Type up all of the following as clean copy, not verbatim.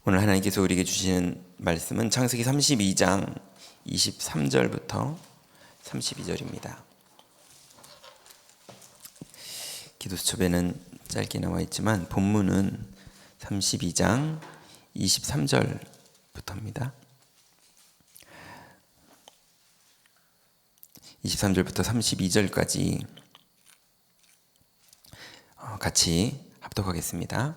오늘 하나님께서 우리에게 주시는 말씀은 창세기 32장 23절부터 32절입니다. 기도수첩에는 짧게 나와 있지만 본문은 32장 23절부터입니다. 23절부터 32절까지 같이 합독하겠습니다.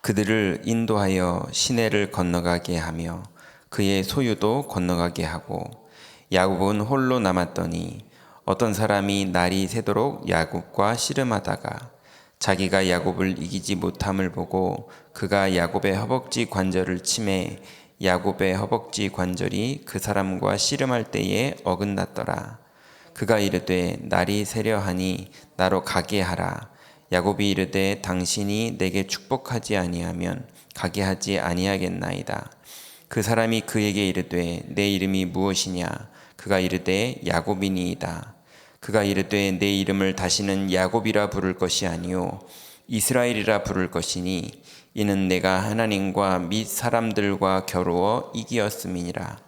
그들을 인도하여 시내를 건너가게 하며 그의 소유도 건너가게 하고 야곱은 홀로 남았더니 어떤 사람이 날이 새도록 야곱과 씨름하다가 자기가 야곱을 이기지 못함을 보고 그가 야곱의 허벅지 관절을 치매 야곱의 허벅지 관절이 그 사람과 씨름할 때에 어긋났더라. 그가 이르되 날이 새려 하니 나로 가게 하라. 야곱이 이르되 당신이 내게 축복하지 아니하면 가게 하지 아니하겠나이다. 그 사람이 그에게 이르되 내 이름이 무엇이냐? 그가 이르되 야곱이니이다. 그가 이르되 내 이름을 다시는 야곱이라 부를 것이 아니요 이스라엘이라 부를 것이니 이는 내가 하나님과 및 사람들과 겨루어 이기었음이니라.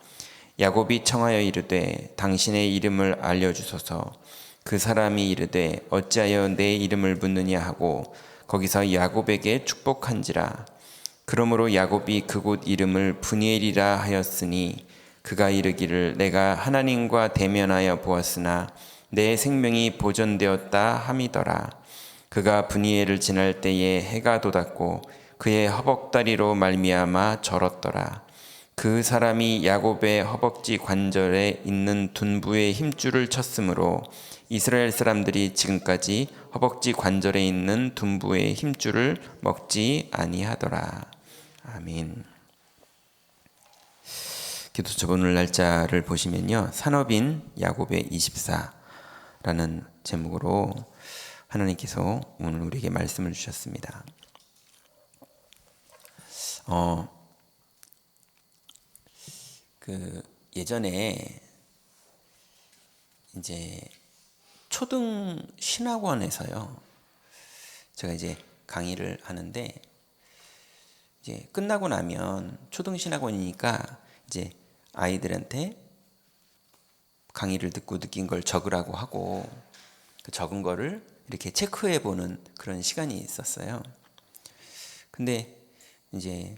야곱이 청하여 이르되 당신의 이름을 알려주소서. 그 사람이 이르되 어찌하여 내 이름을 묻느냐 하고 거기서 야곱에게 축복한지라. 그러므로 야곱이 그곳 이름을 브니엘이라 하였으니 그가 이르기를 내가 하나님과 대면하여 보았으나 내 생명이 보존되었다 함이더라. 그가 브니엘을 지날 때에 해가 돋았고 그의 허벅다리로 말미암아 절었더라. 그 사람이 야곱의 허벅지 관절에 있는 둔부의 힘줄을 쳤으므로 이스라엘 사람들이 지금까지 허벅지 관절에 있는 둔부의 힘줄을 먹지 아니하더라. 아멘. 기도수첩 오늘 날짜를 보시면요, 산업인 야곱의 24라는 제목으로 하나님께서 오늘 우리에게 말씀을 주셨습니다. 예전에 이제 초등 신학원에서요, 제가 이제 강의를 하는데 이제 끝나고 나면 초등 신학원이니까 이제 아이들한테 강의를 듣고 느낀 걸 적으라고 하고 그 적은 거를 이렇게 체크해 보는 그런 시간이 있었어요. 근데 이제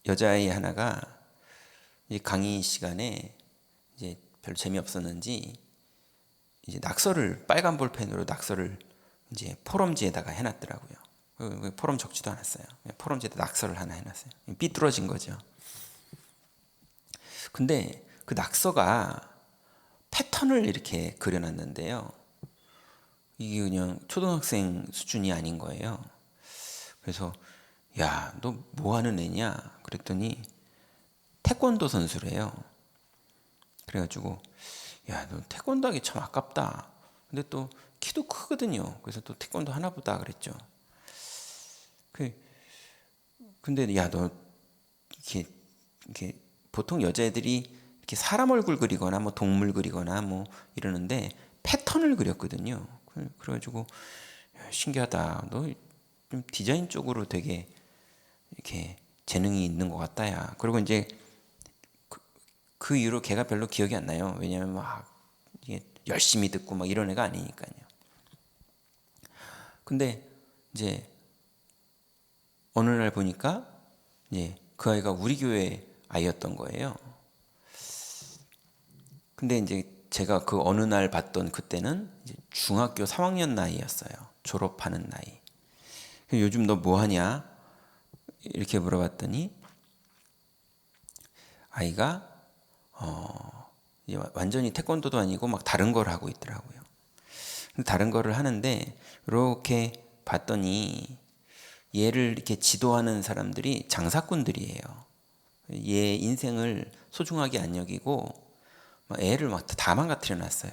여자아이 하나가 이제 강의 시간에 이제 별로 재미없었는지 이제 낙서를 빨간 볼펜으로 낙서를 이제 포럼지에다가 해놨더라고요. 포럼 적지도 않았어요. 포럼지에다 낙서를 하나 해놨어요. 삐뚤어진 거죠. 근데 그 낙서가 패턴을 이렇게 그려놨는데요, 이게 그냥 초등학생 수준이 아닌 거예요. 그래서 야, 너 뭐 하는 애냐? 그랬더니 태권도 선수래요. 그래가지고 야, 너 태권도 하기 참 아깝다. 근데 또 키도 크거든요. 그래서 또 태권도 하나 보다 그랬죠. 근데 야, 너 이렇게 보통 여자애들이 이렇게 사람 얼굴 그리거나 뭐 동물 그리거나 뭐 이러는데 패턴을 그렸거든요. 그래가지고 야, 신기하다. 너 좀 디자인 쪽으로 되게 이렇게 재능이 있는 것 같다, 야. 그리고 이제 그 이후로 걔가 별로 기억이 안 나요. 왜냐면 막 이게 열심히 듣고 막 이런 애가 아니니까요. 근데 이제 어느 날 보니까 이제 그 아이가 우리 교회 아이였던 거예요. 근데 이제 제가 그 어느 날 봤던 그때는 이제 중학교 3학년 나이였어요. 졸업하는 나이. 요즘 너 뭐 하냐? 이렇게 물어봤더니 아이가 완전히 태권도도 아니고 막 다른 걸 하고 있더라고요. 다른 거를 하는데 이렇게 봤더니 얘를 이렇게 지도하는 사람들이 장사꾼들이에요. 얘 인생을 소중하게 안 여기고 애를 막 다 망가뜨려 놨어요.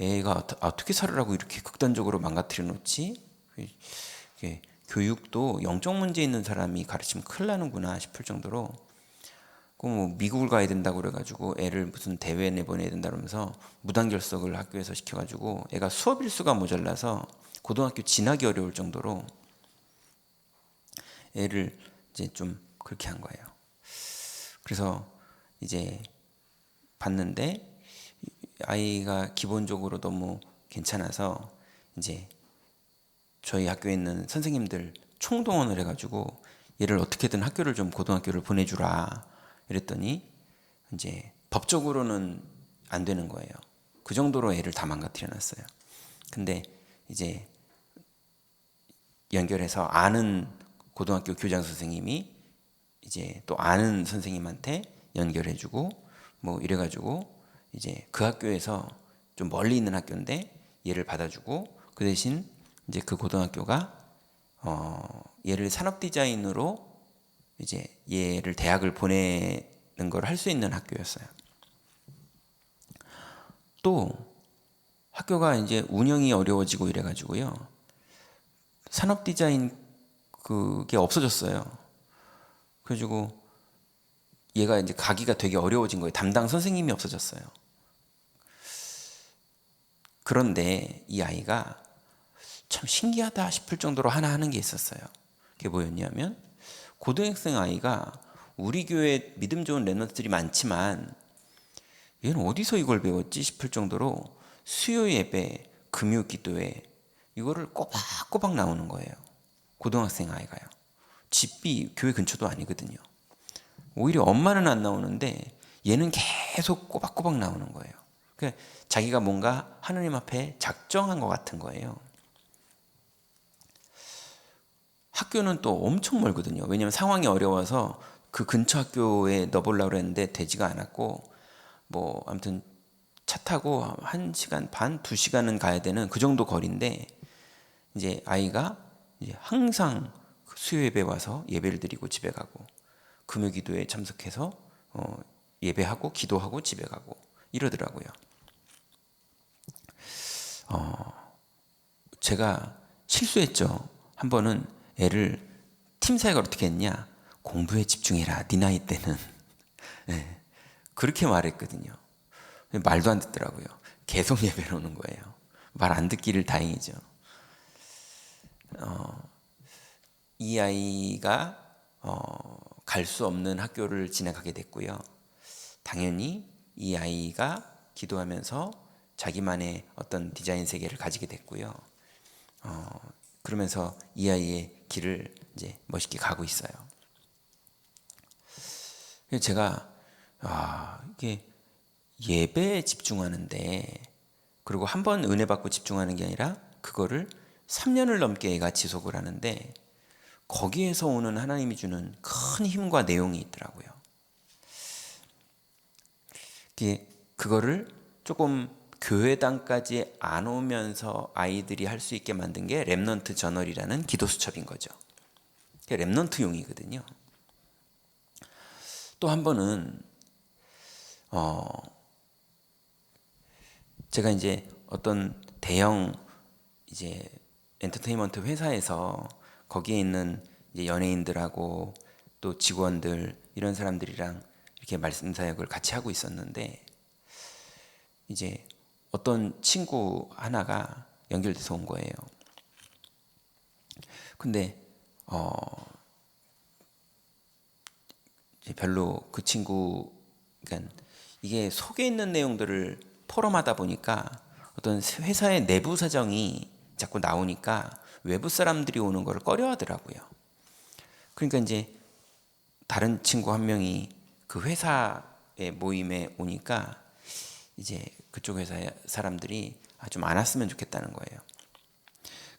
애가 어떻게 살으라고 이렇게 극단적으로 망가뜨려 놓지? 교육도 영적 문제 있는 사람이 가르치면 큰일 나는구나 싶을 정도로, 뭐 미국을 가야 된다고 그래가지고 애를 무슨 대회에 내보내야 된다 그러면서 무단결석을 학교에서 시켜가지고 애가 수업 일수가 모자라서 고등학교 진학이 어려울 정도로 애를 이제 좀 그렇게 한 거예요. 그래서 이제 봤는데 아이가 기본적으로 너무 괜찮아서 이제 저희 학교에 있는 선생님들 총동원을 해가지고 얘를 어떻게든 학교를 좀 고등학교를 보내주라 이랬더니 이제 법적으로는 안 되는 거예요. 그 정도로 애를 다 망가뜨려 놨어요. 근데 이제 연결해서 아는 고등학교 교장 선생님이 이제 또 아는 선생님한테 연결해주고 뭐 이래가지고 이제 그 학교에서 좀 멀리 있는 학교인데 얘를 받아주고 그 대신 이제 그 고등학교가 얘를 산업 디자인으로 이제 얘를 대학을 보내는 걸 할 수 있는 학교였어요. 또 학교가 이제 운영이 어려워지고 이래가지고요. 산업 디자인 그게 없어졌어요. 그래가지고 얘가 이제 가기가 되게 어려워진 거예요. 담당 선생님이 없어졌어요. 그런데 이 아이가 참 신기하다 싶을 정도로 하나 하는 게 있었어요. 그게 뭐였냐면 고등학생 아이가 우리 교회 믿음 좋은 랩런트들이 많지만 얘는 어디서 이걸 배웠지 싶을 정도로 수요 예배, 금요 기도회 이거를 꼬박꼬박 나오는 거예요. 고등학생 아이가요. 집이 교회 근처도 아니거든요. 오히려 엄마는 안 나오는데 얘는 계속 꼬박꼬박 나오는 거예요. 그러니까 자기가 뭔가 하느님 앞에 작정한 것 같은 거예요. 학교는 또 엄청 멀거든요. 왜냐하면 상황이 어려워서 그 근처 학교에 넣어보려고 했는데 되지가 않았고 뭐 아무튼 차 타고 1시간 반, 2시간은 가야 되는 그 정도 거리인데 이제 아이가 이제 항상 수요 예배 와서 예배를 드리고 집에 가고 금요 기도에 참석해서 예배하고 기도하고 집에 가고 이러더라고요. 제가 실수했죠. 한 번은 애를 팀 사역을 어떻게 했냐? 공부에 집중해라. 네 나이 때는. 네, 그렇게 말했거든요. 말도 안 듣더라고요. 계속 예배를 오는 거예요. 말 안 듣기를 다행이죠. 이 아이가 갈 수 없는 학교를 지나가게 됐고요. 당연히 이 아이가 기도하면서 자기만의 어떤 디자인 세계를 가지게 됐고요. 그러면서 이 아이의 길을 이제 멋있게 가고 있어요. 제가 이게 예배에 집중하는데 그리고 한 번 은혜 받고 집중하는 게 아니라 그거를 3년을 넘게 애가 지속을 하는데 거기에서 오는 하나님이 주는 큰 힘과 내용이 있더라고요. 그거를 조금 교회당까지 안 오면서 아이들이 할 수 있게 만든 게 랩넌트 저널이라는 기도 수첩인 거죠. 랩넌트용이거든요. 또 한 번은 제가 이제 어떤 대형 이제 엔터테인먼트 회사에서 거기에 있는 이제 연예인들하고 또 직원들 이런 사람들이랑 이렇게 말씀 사역을 같이 하고 있었는데 이제 어떤 친구 하나가 연결돼서 온 거예요. 근데 이제 별로 그 친구 그러니까 이게 속에 있는 내용들을 포럼하다 보니까 어떤 회사의 내부 사정이 자꾸 나오니까 외부 사람들이 오는 걸 꺼려하더라고요. 그러니까 이제 다른 친구 한 명이 그 회사의 모임에 오니까 이제 그쪽 회사 사람들이 좀 안 왔으면 좋겠다는 거예요.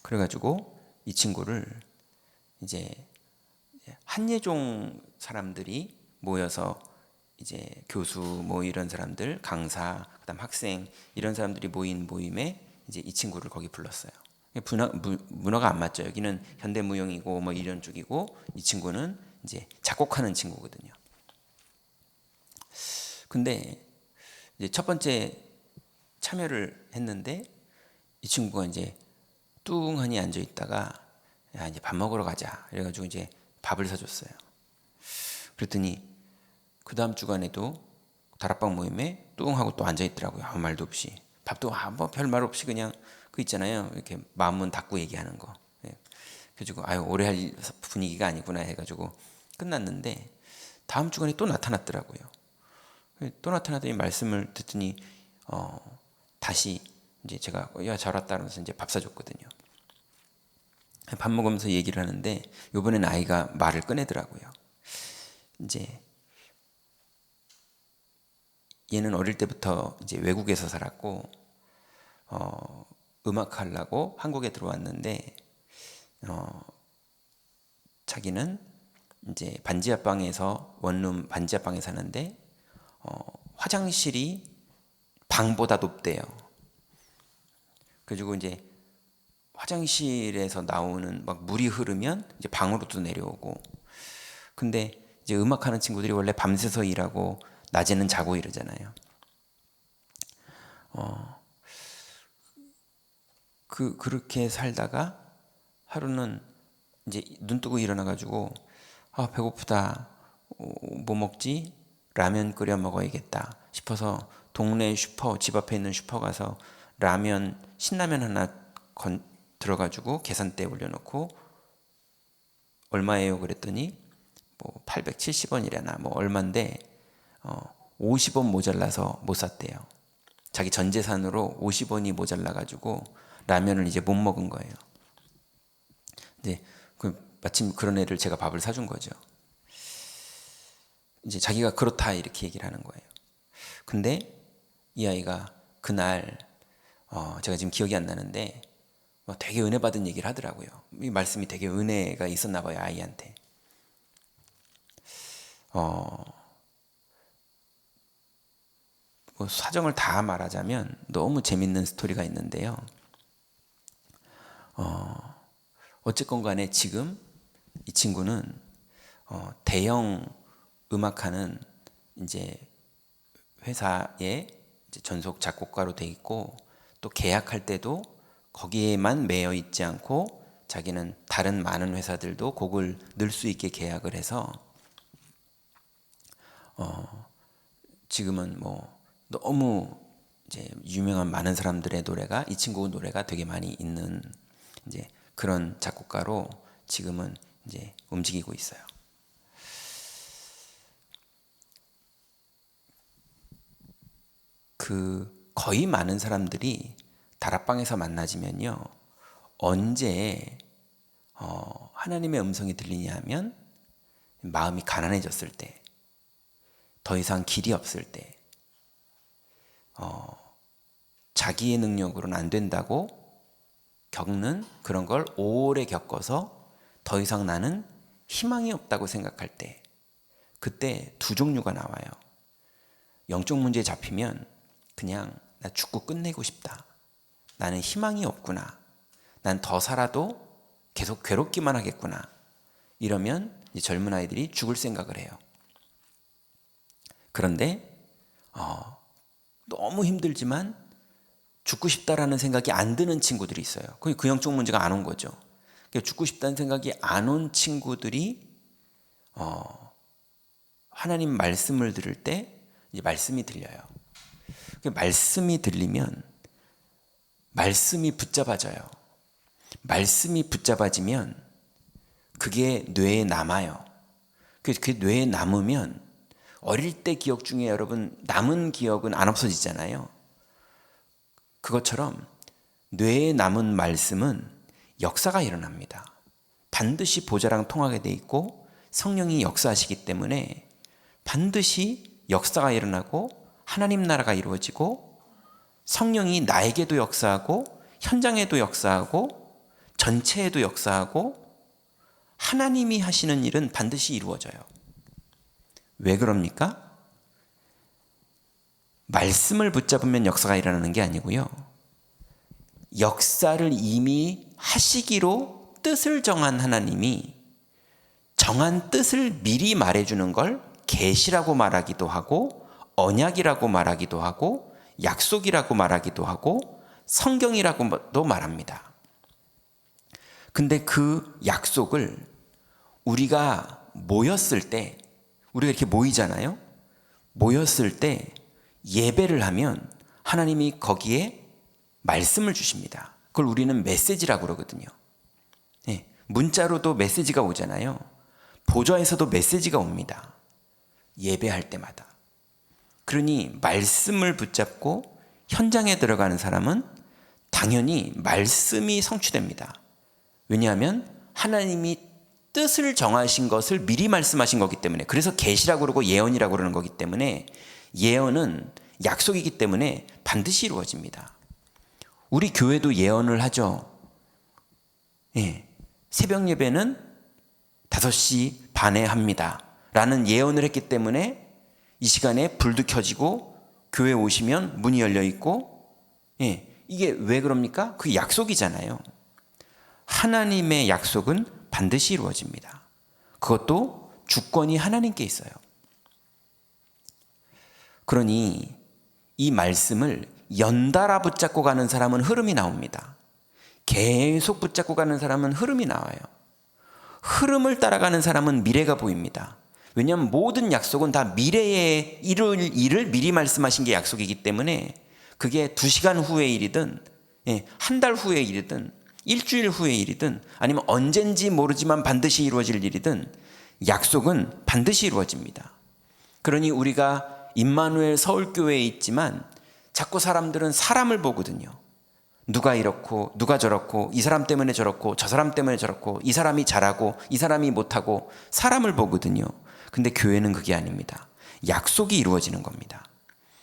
그래가지고 이 친구를 이제 한예종 사람들이 모여서 이제 교수 뭐 이런 사람들, 강사, 그다음 학생 이런 사람들이 모인 모임에 이제 이 친구를 거기 불렀어요. 문화가 안 맞죠. 여기는 현대무용이고 뭐 이런 쪽이고 이 친구는 이제 작곡하는 친구거든요. 근데 이제 첫 번째 참여를 했는데 이 친구가 이제 뚱하니 앉아 있다가 야 이제 밥 먹으러 가자. 그래가지고 이제 밥을 사줬어요. 그랬더니 그 다음 주간에도 다락방 모임에 뚱하고 또 앉아 있더라고요. 아무 말도 없이 밥도 뭐 별 말 없이 그냥 그 있잖아요. 이렇게 마음문 닫고 얘기하는 거. 그래가지고 아유 오래 할 분위기가 아니구나 해가지고 끝났는데 다음 주간에 또 나타났더라고요. 또 나타나더니 말씀을 듣더니 다시 이제 제가 야 잘 왔다 그러면서 이제 밥 사줬거든요. 밥 먹으면서 얘기를 하는데 이번엔 아이가 말을 꺼내더라고요. 이제 얘는 어릴 때부터 이제 외국에서 살았고 음악 하려고 한국에 들어왔는데 자기는 이제 반지하방에서 원룸 반지하방에 사는데 화장실이 방보다 높대요. 그리고 이제 화장실에서 나오는 막 물이 흐르면 이제 방으로도 내려오고. 근데 이제 음악하는 친구들이 원래 밤새서 일하고 낮에는 자고 이러잖아요. 그렇게 살다가 하루는 이제 눈 뜨고 일어나가지고 아 배고프다, 뭐 먹지? 라면 끓여 먹어야겠다 싶어서 동네 슈퍼, 집 앞에 있는 슈퍼 가서 라면, 신라면 하나 들어가지고 계산대에 올려놓고 얼마예요? 그랬더니 뭐 870원이래나 뭐 얼마인데 50원 모자라서 못 샀대요. 자기 전 재산으로 50원이 모자라가지고 라면을 이제 못 먹은 거예요. 이제 마침 그런 애를 제가 밥을 사준 거죠. 이제 자기가 그렇다 이렇게 얘기를 하는 거예요. 근데 이 아이가 그날 제가 지금 기억이 안 나는데 되게 은혜 받은 얘기를 하더라고요. 이 말씀이 되게 은혜가 있었나 봐요, 아이한테. 뭐 사정을 다 말하자면 너무 재밌는 스토리가 있는데요. 어쨌건 간에 지금 이 친구는 대형 음악하는 이제 회사에 이제 전속 작곡가로 돼 있고 또 계약할 때도 거기에만 매여 있지 않고 자기는 다른 많은 회사들도 곡을 넣을 수 있게 계약을 해서 지금은 뭐 너무 이제 유명한 많은 사람들의 노래가 이 친구 노래가 되게 많이 있는 이제 그런 작곡가로 지금은 이제 움직이고 있어요. 거의 많은 사람들이 다락방에서 만나지면요 언제 하나님의 음성이 들리냐 하면 마음이 가난해졌을 때, 더 이상 길이 없을 때, 자기의 능력으로는 안 된다고 겪는 그런 걸 오래 겪어서 더 이상 나는 희망이 없다고 생각할 때, 그때 두 종류가 나와요. 영적 문제에 잡히면 그냥 나 죽고 끝내고 싶다, 나는 희망이 없구나, 난 더 살아도 계속 괴롭기만 하겠구나, 이러면 이제 젊은 아이들이 죽을 생각을 해요. 그런데 너무 힘들지만 죽고 싶다라는 생각이 안 드는 친구들이 있어요. 그 영적 문제가 안 온 거죠. 죽고 싶다는 생각이 안 온 친구들이 하나님 말씀을 들을 때 이제 말씀이 들려요. 말씀이 들리면 말씀이 붙잡아져요. 말씀이 붙잡아지면 그게 뇌에 남아요. 그 뇌에 남으면 어릴 때 기억 중에 여러분 남은 기억은 안 없어지잖아요. 그것처럼 뇌에 남은 말씀은 역사가 일어납니다. 반드시 보좌랑 통하게 돼 있고 성령이 역사하시기 때문에 반드시 역사가 일어나고 하나님 나라가 이루어지고 성령이 나에게도 역사하고 현장에도 역사하고 전체에도 역사하고 하나님이 하시는 일은 반드시 이루어져요. 왜 그럽니까? 말씀을 붙잡으면 역사가 일어나는 게 아니고요, 역사를 이미 하시기로 뜻을 정한 하나님이 정한 뜻을 미리 말해주는 걸 계시라고 말하기도 하고 언약이라고 말하기도 하고 약속이라고 말하기도 하고 성경이라고도 말합니다. 근데 그 약속을 우리가 모였을 때, 우리가 이렇게 모이잖아요. 모였을 때 예배를 하면 하나님이 거기에 말씀을 주십니다. 그걸 우리는 메시지라고 그러거든요. 네, 문자로도 메시지가 오잖아요. 보좌에서도 메시지가 옵니다. 예배할 때마다. 그러니 말씀을 붙잡고 현장에 들어가는 사람은 당연히 말씀이 성취됩니다. 왜냐하면 하나님이 뜻을 정하신 것을 미리 말씀하신 거기 때문에, 그래서 계시라고 그러고 예언이라고 그러는 거기 때문에, 예언은 약속이기 때문에 반드시 이루어집니다. 우리 교회도 예언을 하죠. 예, 새벽 예배는 5시 반에 합니다 라는 예언을 했기 때문에 이 시간에 불도 켜지고 교회 오시면 문이 열려 있고, 예, 이게 왜 그럽니까? 그 약속이잖아요. 하나님의 약속은 반드시 이루어집니다. 그것도 주권이 하나님께 있어요. 그러니 이 말씀을 연달아 붙잡고 가는 사람은 흐름이 나옵니다. 계속 붙잡고 가는 사람은 흐름이 나와요. 흐름을 따라가는 사람은 미래가 보입니다. 왜냐하면 모든 약속은 다 미래에 이룰 일을 미리 말씀하신 게 약속이기 때문에, 그게 2시간 후의 일이든, 한 달 후의 일이든, 일주일 후의 일이든, 아니면 언젠지 모르지만 반드시 이루어질 일이든 약속은 반드시 이루어집니다. 그러니 우리가 임마누엘 서울교회에 있지만 자꾸 사람들은 사람을 보거든요. 누가 이렇고 누가 저렇고, 이 사람 때문에 저렇고 저 사람 때문에 저렇고, 이 사람이 잘하고 이 사람이 못하고, 사람을 보거든요. 근데 교회는 그게 아닙니다. 약속이 이루어지는 겁니다.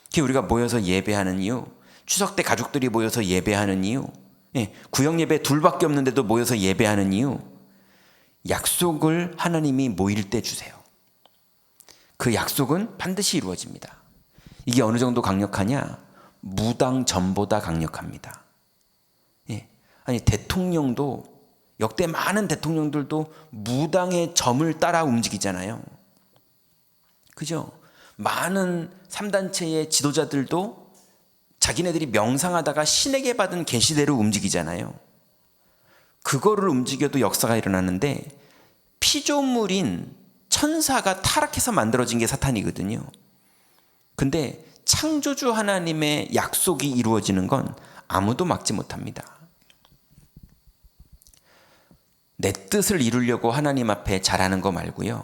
그게 우리가 모여서 예배하는 이유, 추석 때 가족들이 모여서 예배하는 이유, 구역 예배 2밖에 없는데도 모여서 예배하는 이유, 약속을 하나님이 모일 때 주세요. 그 약속은 반드시 이루어집니다. 이게 어느 정도 강력하냐? 무당 전보다 강력합니다. 아니, 대통령도, 역대 많은 대통령들도 무당의 점을 따라 움직이잖아요. 그죠? 많은 3단체의 지도자들도 자기네들이 명상하다가 신에게 받은 계시대로 움직이잖아요. 그거를 움직여도 역사가 일어나는데, 피조물인 천사가 타락해서 만들어진 게 사탄이거든요. 근데 창조주 하나님의 약속이 이루어지는 건 아무도 막지 못합니다. 내 뜻을 이루려고 하나님 앞에 잘하는 거 말고요,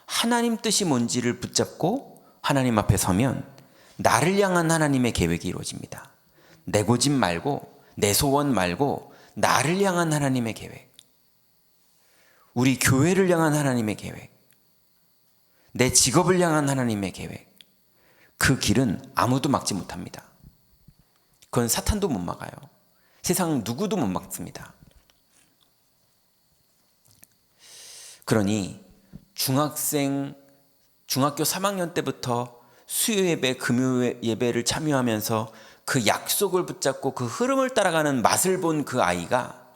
하나님 뜻이 뭔지를 붙잡고 하나님 앞에 서면 나를 향한 하나님의 계획이 이루어집니다. 내 고집 말고, 내 소원 말고, 나를 향한 하나님의 계획, 우리 교회를 향한 하나님의 계획, 내 직업을 향한 하나님의 계획, 그 길은 아무도 막지 못합니다. 그건 사탄도 못 막아요. 세상 누구도 못 막습니다. 그러니 중학교 3학년 때부터 수요 예배, 금요 예배를 참여하면서 그 약속을 붙잡고 그 흐름을 따라가는 맛을 본 그 아이가,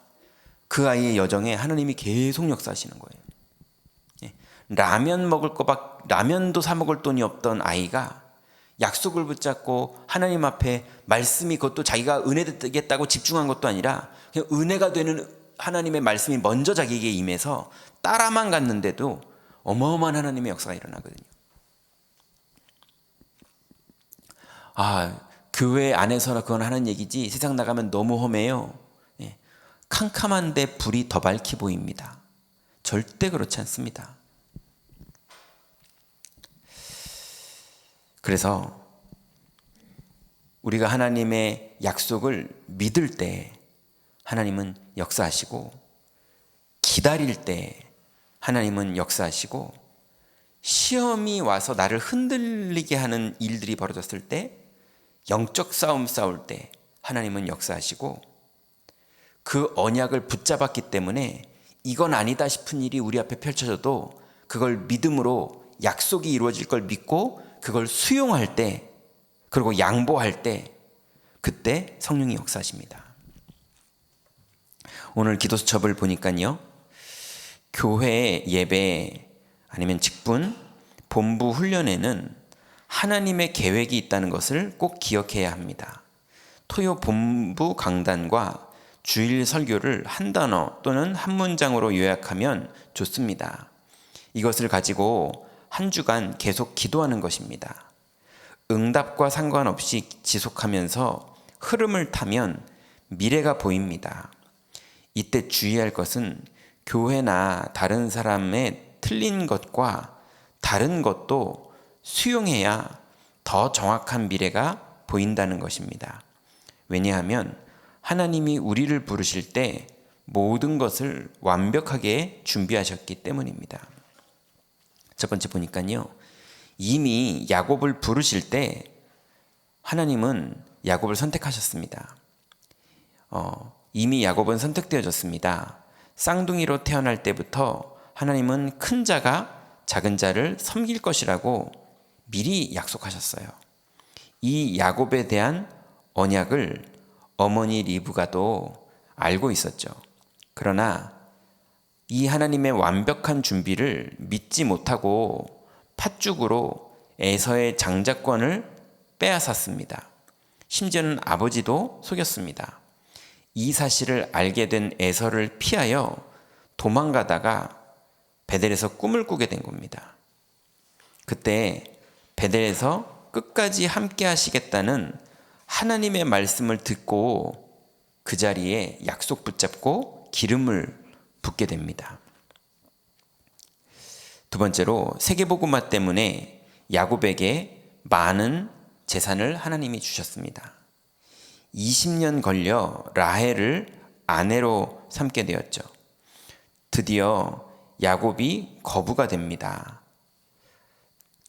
그 아이의 여정에 하나님이 계속 역사하시는 거예요. 라면도 사 먹을 돈이 없던 아이가 약속을 붙잡고 하나님 앞에 말씀이, 그것도 자기가 은혜 되겠다고 집중한 것도 아니라 그냥 은혜가 되는 하나님의 말씀이 먼저 자기에게 임해서 따라만 갔는데도 어마어마한 하나님의 역사가 일어나거든요. 교회 안에서나 그건 하는 얘기지 세상 나가면 너무 험해요. 캄캄한데 불이 더 밝이 보입니다. 절대 그렇지 않습니다. 그래서 우리가 하나님의 약속을 믿을 때 하나님은 역사하시고, 기다릴 때 하나님은 역사하시고, 시험이 와서 나를 흔들리게 하는 일들이 벌어졌을 때, 영적 싸움 싸울 때 하나님은 역사하시고, 그 언약을 붙잡았기 때문에 이건 아니다 싶은 일이 우리 앞에 펼쳐져도 그걸 믿음으로 약속이 이루어질 걸 믿고 그걸 수용할 때, 그리고 양보할 때, 그때 성령이 역사하십니다. 오늘 기도수첩을 보니까요, 교회 예배 아니면 직분, 본부 훈련에는 하나님의 계획이 있다는 것을 꼭 기억해야 합니다. 토요 본부 강단과 주일 설교를 한 단어 또는 한 문장으로 요약하면 좋습니다. 이것을 가지고 한 주간 계속 기도하는 것입니다. 응답과 상관없이 지속하면서 흐름을 타면 미래가 보입니다. 이때 주의할 것은 교회나 다른 사람의 틀린 것과 다른 것도 수용해야 더 정확한 미래가 보인다는 것입니다. 왜냐하면 하나님이 우리를 부르실 때 모든 것을 완벽하게 준비하셨기 때문입니다. 첫 번째 보니까요, 이미 야곱을 부르실 때 하나님은 야곱을 선택하셨습니다. 이미 야곱은 선택되어졌습니다. 쌍둥이로 태어날 때부터 하나님은 큰 자가 작은 자를 섬길 것이라고 미리 약속하셨어요. 이 야곱에 대한 언약을 어머니 리브가도 알고 있었죠. 그러나 이 하나님의 완벽한 준비를 믿지 못하고 팥죽으로 에서의 장자권을 빼앗았습니다. 심지어는 아버지도 속였습니다. 이 사실을 알게 된 에서를 피하여 도망가다가 베델에서 꿈을 꾸게 된 겁니다. 그때 베델에서 끝까지 함께 하시겠다는 하나님의 말씀을 듣고 그 자리에 약속 붙잡고 기름을 붓게 됩니다. 두 번째로 세계복음화 때문에 야곱에게 많은 재산을 하나님이 주셨습니다. 20년 걸려 라헬을 아내로 삼게 되었죠. 드디어 야곱이 거부가 됩니다.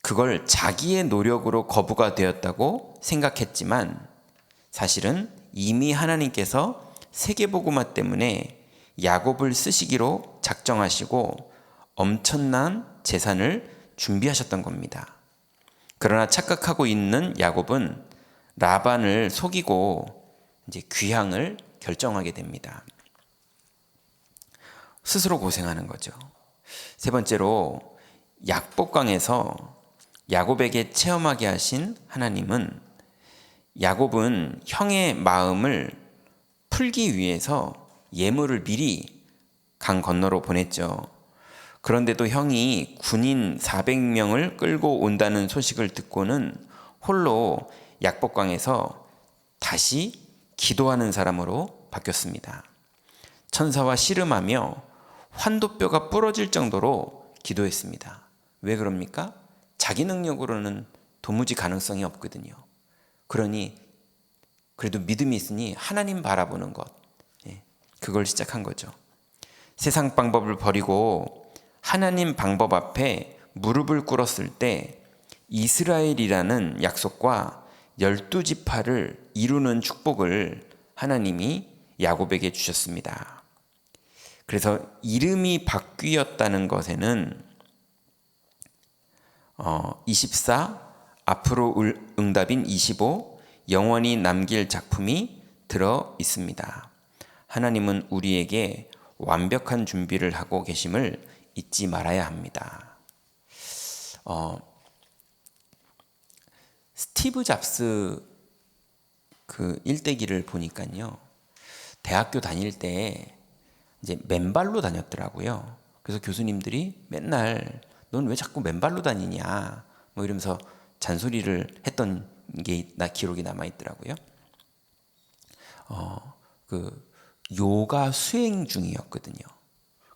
그걸 자기의 노력으로 거부가 되었다고 생각했지만 사실은 이미 하나님께서 세계복음화 때문에 야곱을 쓰시기로 작정하시고 엄청난 재산을 준비하셨던 겁니다. 그러나 착각하고 있는 야곱은 라반을 속이고 이제 귀향을 결정하게 됩니다. 스스로 고생하는 거죠. 세 번째로 약복강에서 야곱에게 체험하게 하신 하나님은 야곱은 형의 마음을 풀기 위해서 예물을 미리 강 건너로 보냈죠. 그런데도 형이 군인 400명을 끌고 온다는 소식을 듣고는 홀로 약복강에서 다시 기도하는 사람으로 바뀌었습니다. 천사와 씨름하며 환도뼈가 부러질 정도로 기도했습니다. 왜 그럽니까? 자기 능력으로는 도무지 가능성이 없거든요. 그러니 그래도 믿음이 있으니 하나님 바라보는 것, 그걸 시작한 거죠. 세상 방법을 버리고 하나님 방법 앞에 무릎을 꿇었을 때 이스라엘이라는 약속과 12지파를 이루는 축복을 하나님이 야곱에게 주셨습니다. 그래서 이름이 바뀌었다는 것에는 24, 앞으로 응답인 25, 영원히 남길 작품이 들어 있습니다. 하나님은 우리에게 완벽한 준비를 하고 계심을 잊지 말아야 합니다. 스티브 잡스 그 일대기를 보니까요, 대학교 다닐 때 이제 맨발로 다녔더라고요. 그래서 교수님들이 맨날 넌 왜 자꾸 맨발로 다니냐 뭐 이러면서 잔소리를 했던 게 기록이 남아 있더라고요. 그 요가 수행 중이었거든요.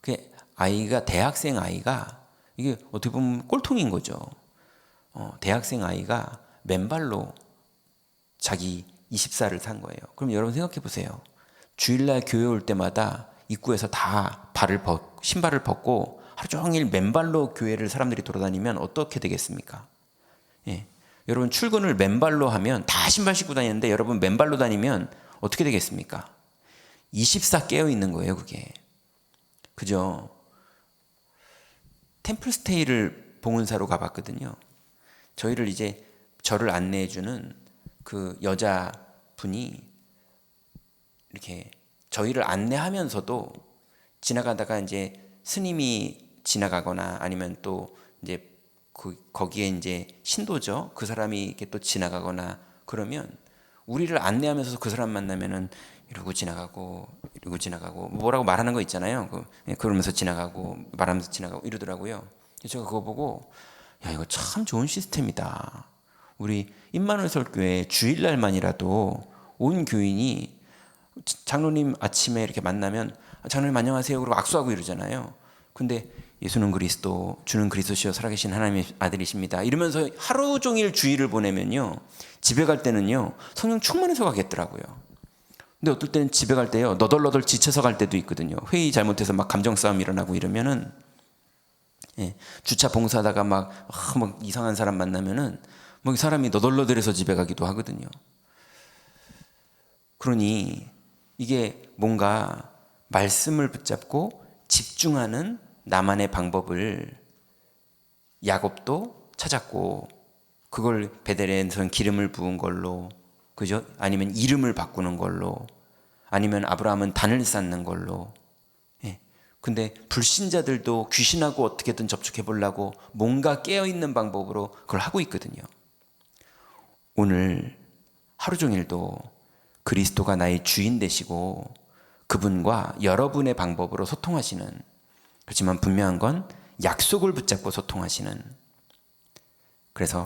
그 아이가 대학생 아이가 이게 어떻게 보면 꼴통인 거죠. 대학생 아이가 맨발로 자기 24를 산 거예요. 그럼 여러분 생각해 보세요. 주일날 교회 올 때마다 입구에서 다 신발을 벗고 하루 종일 맨발로 교회를 사람들이 돌아다니면 어떻게 되겠습니까? 예. 여러분 출근을 맨발로 하면 다 신발 신고 다니는데 여러분 맨발로 다니면 어떻게 되겠습니까? 24 깨어 있는 거예요, 그게. 그죠? 템플스테이를 봉은사로 가봤거든요. 저를 안내해주는 그 여자분이 이렇게 저희를 안내하면서도 지나가다가 이제 스님이 지나가거나 아니면 또 이제 거기에 이제 신도죠. 그 사람이 이렇게 또 지나가거나 그러면 우리를 안내하면서 그 사람 만나면은 이러고 지나가고 뭐라고 말하는 거 있잖아요. 그러면서 지나가고 말하면서 지나가고 이러더라고요. 제가 그거 보고 야, 이거 참 좋은 시스템이다. 우리 임마누엘 설교회 주일날만이라도 온 교인이 장로님 아침에 이렇게 만나면 장로님 안녕하세요 그러고 악수하고 이러잖아요. 근데 예수는 그리스도, 주는 그리스도시요 살아계신 하나님의 아들이십니다 이러면서 하루 종일 주일을 보내면요, 집에 갈 때는요 성령 충만해서 가겠더라고요. 근데 어떨 때는 집에 갈 때요 너덜너덜 지쳐서 갈 때도 있거든요. 회의 잘못해서 막 감정 싸움 일어나고 이러면은, 주차 봉사하다가 막 이상한 사람 만나면은 뭐 사람이 너덜너덜해서 집에 가기도 하거든요. 그러니 이게 뭔가 말씀을 붙잡고 집중하는 나만의 방법을 야곱도 찾았고, 그걸 베들레헴에서는 기름을 부은 걸로, 그죠? 아니면 이름을 바꾸는 걸로, 아니면 아브라함은 단을 쌓는 걸로. 근데 불신자들도 귀신하고 어떻게든 접촉해 보려고 뭔가 깨어있는 방법으로 그걸 하고 있거든요. 오늘 하루 종일도 그리스도가 나의 주인 되시고 그분과 여러분의 방법으로 소통하시는, 그렇지만 분명한 건 약속을 붙잡고 소통하시는, 그래서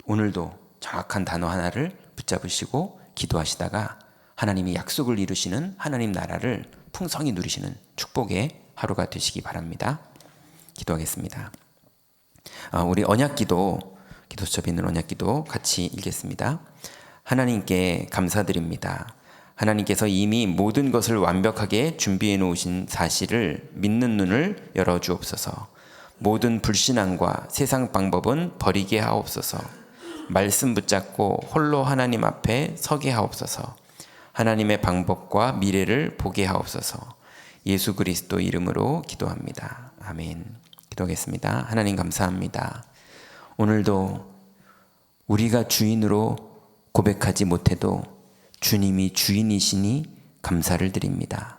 오늘도 정확한 단어 하나를 붙잡으시고 기도하시다가 하나님이 약속을 이루시는 하나님 나라를 풍성히 누리시는 축복의 하루가 되시기 바랍니다. 기도하겠습니다. 우리 언약기도, 기도수첩에 있는 언약기도 같이 읽겠습니다. 하나님께 감사드립니다. 하나님께서 이미 모든 것을 완벽하게 준비해 놓으신 사실을 믿는 눈을 열어주옵소서. 모든 불신앙과 세상 방법은 버리게 하옵소서. 말씀 붙잡고 홀로 하나님 앞에 서게 하옵소서. 하나님의 방법과 미래를 보게 하옵소서. 예수 그리스도 이름으로 기도합니다. 아멘. 기도하겠습니다. 하나님 감사합니다. 오늘도 우리가 주인으로 고백하지 못해도 주님이 주인이시니 감사를 드립니다.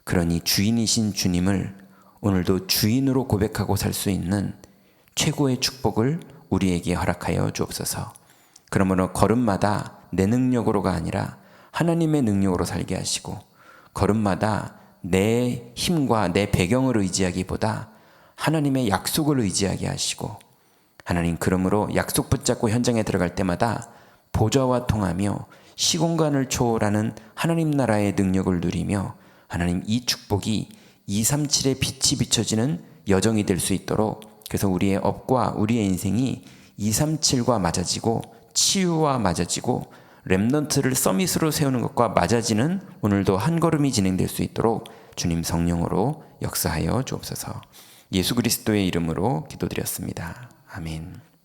그러니 주인이신 주님을 오늘도 주인으로 고백하고 살 수 있는 최고의 축복을 우리에게 허락하여 주옵소서. 그러므로 걸음마다 내 능력으로가 아니라 하나님의 능력으로 살게 하시고, 걸음마다 내 힘과 내 배경을 의지하기보다 하나님의 약속을 의지하게 하시고, 하나님 그러므로 약속 붙잡고 현장에 들어갈 때마다 보좌와 통하며 시공간을 초월하는 하나님 나라의 능력을 누리며, 하나님 이 축복이 237의 빛이 비춰지는 여정이 될 수 있도록, 그래서 우리의 업과 우리의 인생이 237과 맞아지고 치유와 맞아지고 렘넌트를 서밋으로 세우는 것과 맞아지는 오늘도 한 걸음이 진행될 수 있도록 주님 성령으로 역사하여 주옵소서. 예수 그리스도의 이름으로 기도드렸습니다. 아멘.